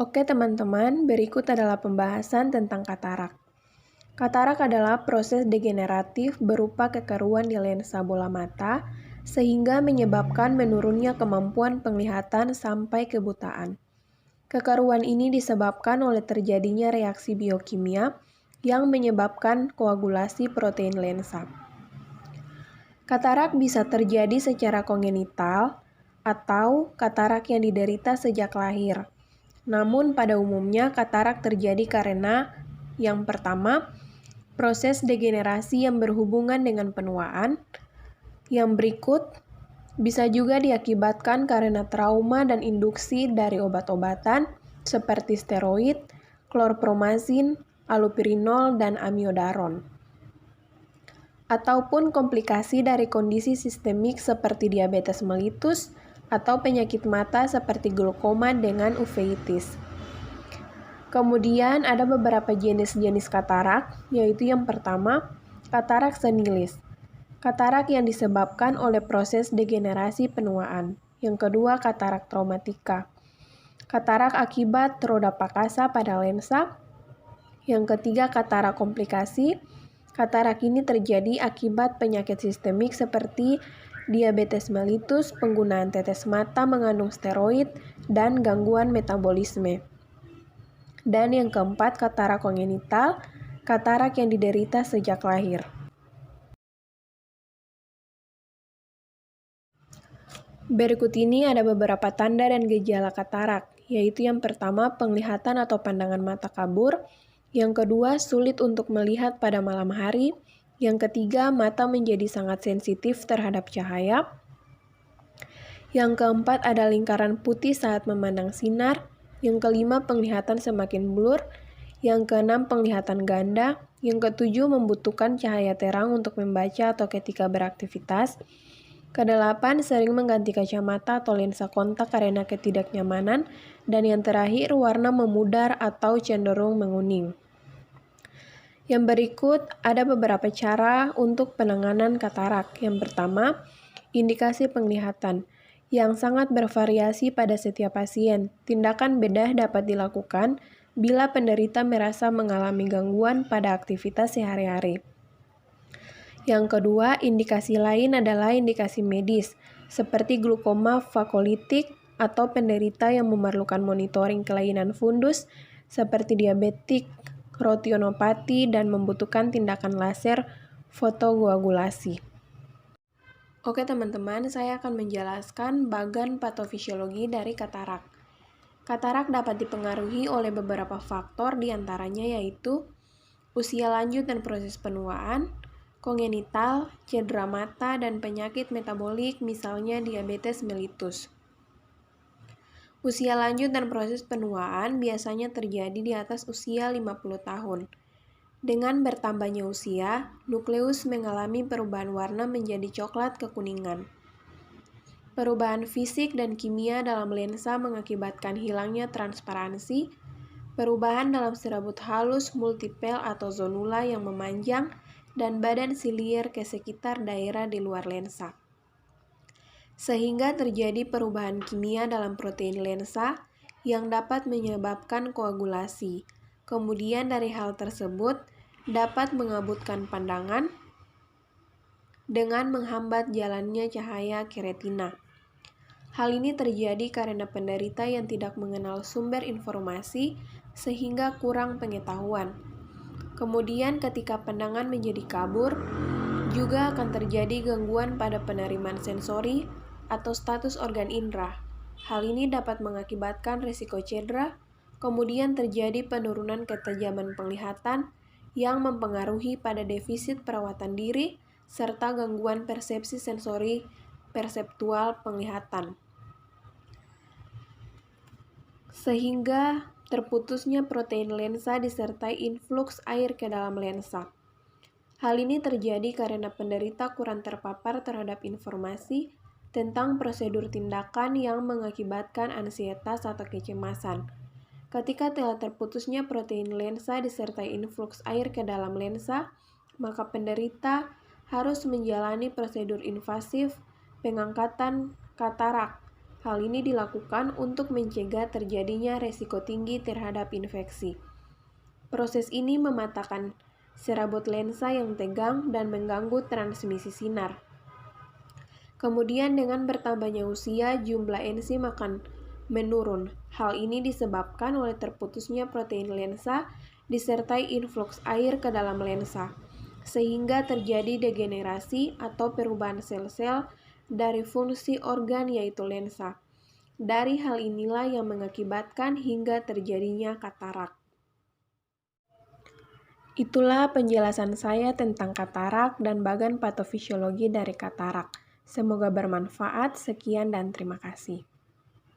Oke teman-teman, berikut adalah pembahasan tentang katarak. Katarak adalah proses degeneratif berupa kekeruan di lensa bola mata sehingga menyebabkan menurunnya kemampuan penglihatan sampai kebutaan. Kekeruan ini disebabkan oleh terjadinya reaksi biokimia yang menyebabkan koagulasi protein lensa. Katarak bisa terjadi secara kongenital atau katarak yang diderita sejak lahir. Namun pada umumnya katarak terjadi karena yang pertama, proses degenerasi yang berhubungan dengan penuaan. Yang berikut bisa juga diakibatkan karena trauma dan induksi dari obat-obatan seperti steroid, klorpromazin, allopurinol, dan amiodaron. Ataupun komplikasi dari kondisi sistemik seperti diabetes mellitus atau penyakit mata seperti glaukoma dengan uveitis. Kemudian ada beberapa jenis-jenis katarak, yaitu yang pertama, katarak senilis. Katarak yang disebabkan oleh proses degenerasi penuaan. Yang kedua, katarak traumatika. Katarak akibat roda pakasa pada lensa. Yang ketiga, katarak komplikasi. Katarak ini terjadi akibat penyakit sistemik seperti diabetes mellitus, penggunaan tetes mata mengandung steroid, dan gangguan metabolisme. Dan yang keempat, katarak kongenital, katarak yang diderita sejak lahir. Berikut ini ada beberapa tanda dan gejala katarak, yaitu yang pertama, penglihatan atau pandangan mata kabur. Yang kedua, sulit untuk melihat pada malam hari. Yang ketiga, mata menjadi sangat sensitif terhadap cahaya. Yang keempat, ada lingkaran putih saat memandang sinar. Yang kelima, penglihatan semakin blur. Yang keenam, penglihatan ganda. Yang ketujuh, membutuhkan cahaya terang untuk membaca atau ketika beraktivitas. Kedelapan, sering mengganti kacamata atau lensa kontak karena ketidaknyamanan. Dan yang terakhir, warna memudar atau cenderung menguning. Yang berikut ada beberapa cara untuk penanganan katarak. Yang pertama, indikasi penglihatan yang sangat bervariasi pada setiap pasien. Tindakan bedah dapat dilakukan bila penderita merasa mengalami gangguan pada aktivitas sehari-hari. Yang kedua, indikasi lain adalah indikasi medis, seperti glaukoma vakolitik atau penderita yang memerlukan monitoring kelainan fundus seperti diabetik retinopati dan membutuhkan tindakan laser fotokoagulasi. Oke teman-teman, saya akan menjelaskan bagan patofisiologi dari katarak. Katarak dapat dipengaruhi oleh beberapa faktor, diantaranya yaitu usia lanjut dan proses penuaan, kongenital, cedera mata, dan penyakit metabolik misalnya diabetes mellitus. Usia lanjut dan proses penuaan biasanya terjadi di atas usia 50 tahun. Dengan bertambahnya usia, nukleus mengalami perubahan warna menjadi coklat kekuningan. Perubahan fisik dan kimia dalam lensa mengakibatkan hilangnya transparansi, perubahan dalam serabut halus multipel atau zonula yang memanjang, dan badan silier ke sekitar daerah di luar lensa. Sehingga terjadi perubahan kimia dalam protein lensa yang dapat menyebabkan koagulasi. Kemudian dari hal tersebut dapat mengabutkan pandangan dengan menghambat jalannya cahaya ke retina. Hal ini terjadi karena penderita yang tidak mengenal sumber informasi sehingga kurang pengetahuan. Kemudian ketika pandangan menjadi kabur, juga akan terjadi gangguan pada penerimaan sensori atau status organ indera. Hal ini dapat mengakibatkan risiko cedera, kemudian terjadi penurunan ketajaman penglihatan yang mempengaruhi pada defisit perawatan diri, serta gangguan persepsi sensori perseptual penglihatan. Sehingga terputusnya protein lensa disertai influx air ke dalam lensa. Hal ini terjadi karena penderita kurang terpapar terhadap informasi tentang prosedur tindakan yang mengakibatkan ansietas atau kecemasan. Ketika telah terputusnya protein lensa disertai influx air ke dalam lensa, maka penderita harus menjalani prosedur invasif pengangkatan katarak Hal ini dilakukan untuk mencegah terjadinya resiko tinggi terhadap infeksi. Proses ini mematahkan serabut lensa yang tegang dan mengganggu transmisi sinar. Kemudian dengan bertambahnya usia, jumlah enzim akan menurun. Hal ini disebabkan oleh terputusnya protein lensa disertai influx air ke dalam lensa, sehingga terjadi degenerasi atau perubahan sel-sel dari fungsi organ yaitu lensa. Dari hal inilah yang mengakibatkan hingga terjadinya katarak. Itulah penjelasan saya tentang katarak dan bagan patofisiologi dari katarak. Semoga bermanfaat. Sekian dan terima kasih.